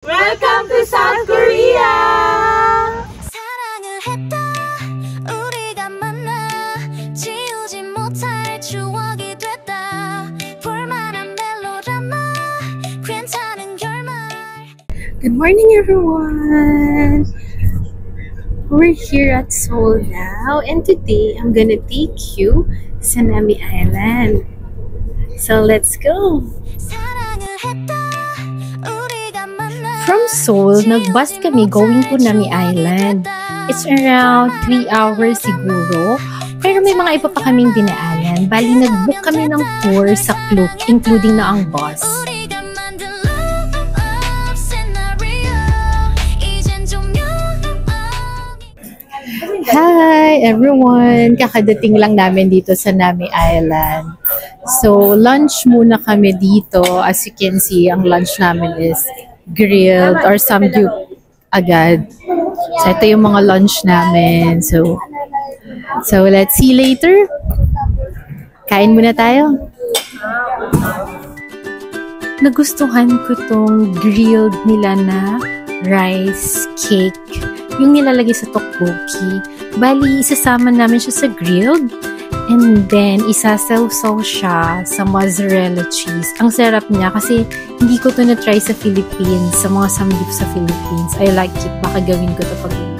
Welcome to South Korea! Good morning, everyone! We're here at Seoul now, and today I'm gonna take you sa Nami Island. So let's go! From Seoul, nag-bus kami going to Nami Island. It's around 3 hours siguro, pero may mga iba pa kaming dinaanan. Bali, nag-book kami ng tour sa Klook, including na ang bus. Hi everyone! Kakadating lang namin dito sa Nami Island. So, lunch muna kami dito. As you can see, ang lunch namin is grilled or samgyup agad. So, ito yung mga lunch namin. So let's see later. Kain muna tayo. Nagustuhan ko tong grilled nila na rice cake. Yung nilalagay sa tteokbokki. Bali, isasama namin siya sa grilled. And then, isasawsaw siya sa mozzarella cheese. Ang sarap niya kasi hindi ko to na-try sa Philippines, sa mga samgyup sa Philippines. I like it. Baka gawin ko to pag ulit.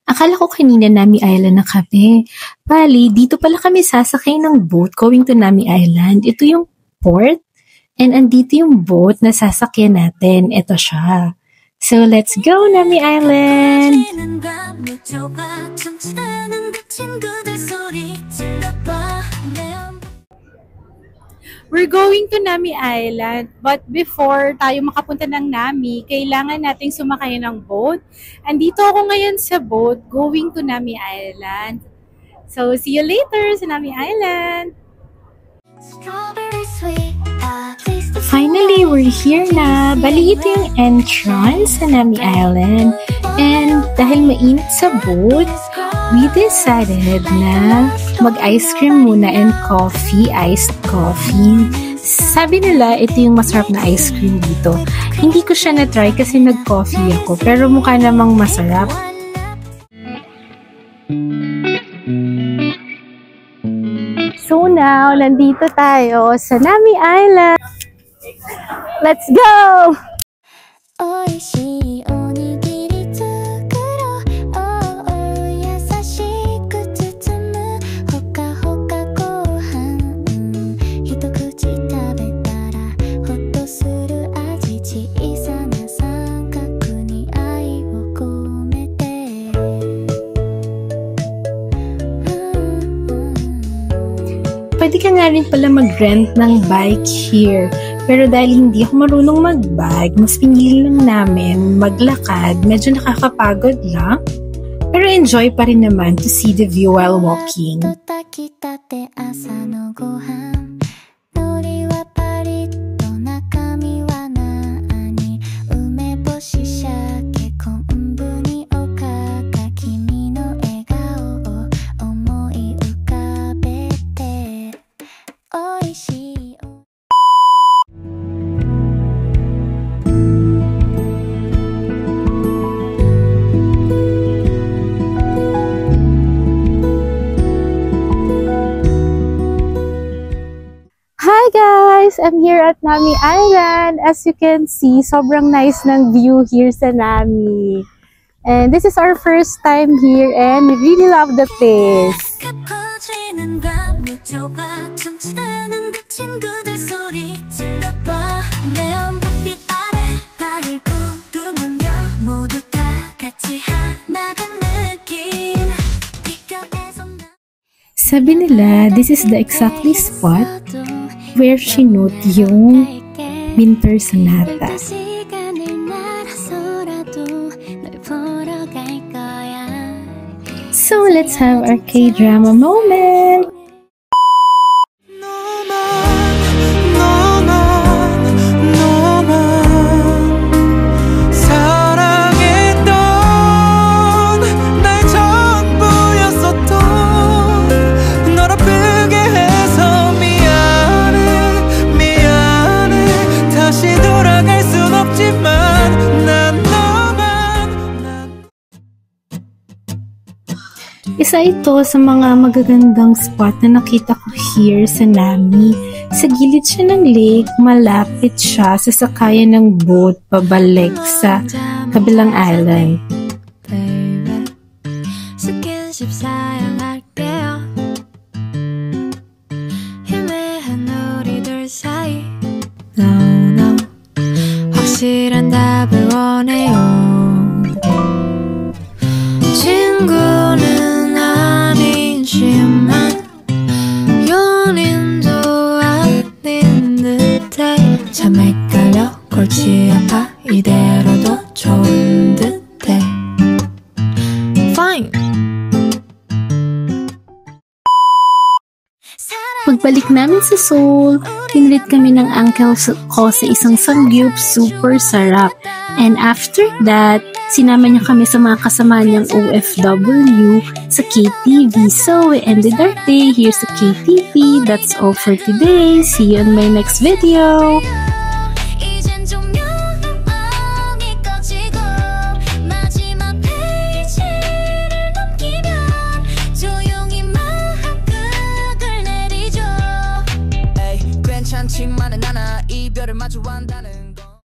Akala ko kanina Nami Island na kami. Bali, dito pala kami sasakay ng boat going to Nami Island. Ito yung port. And andito yung boat na sasakyan natin. Ito siya. So, let's go, Nami Island! We're going to Nami Island, but before tayo makapunta ng Nami, kailangan nating sumakay ng boat. Andito ako ngayon sa boat, going to Nami Island. So, see you later sa Nami Island! Finally, we're here na. Bali, ito yung entrance sa Nami Island. And dahil mainit sa boat, we decided na mag-ice cream muna and coffee, iced coffee. Sabi nila, ito yung masarap na ice cream dito. Hindi ko siya na-try kasi nag-coffee ako, pero mukha namang masarap. So now, nandito tayo sa Nami Island. Let's go! Pwede ka nga rin pala mag-rent ng bike here. Pero dahil hindi ako marunong mag-bike, mas pinili lang namin maglakad. Medyo nakakapagod lang. Pero enjoy pa rin naman to see the view while walking. Hi guys! I'm here at Nami Island. As you can see, sobrang nice ng view here sa Nami. And this is our first time here and we really love the place. Sabi nila, this is the exactly spot where she note yung Winter Sonata. So let's have our K-drama moment! 사랑했던 날 Isa ito sa mga magagandang spot na nakita ko here sa Nami. Sa gilid siya ng lake, malapit siya sa sakayan ng boat pabalik sa kabilang island. 스킨십 사양할게요. 희미한 우리 둘 사이 No, no. 확실한 답을 원해요. 친구는 아니지만 연인도 아닌 듯해. 참 헷갈려 골치 아파 이대로도 좋은 듯해. Fine. Pagbalik namin sa Seoul, tinreat kami ng uncle ko sa isang samgyup, super sarap. And after that, sinama niya kami sa mga kasama niyang OFW sa KTV. So, we ended our day here sa KTV. That's all for today. See you on my next video.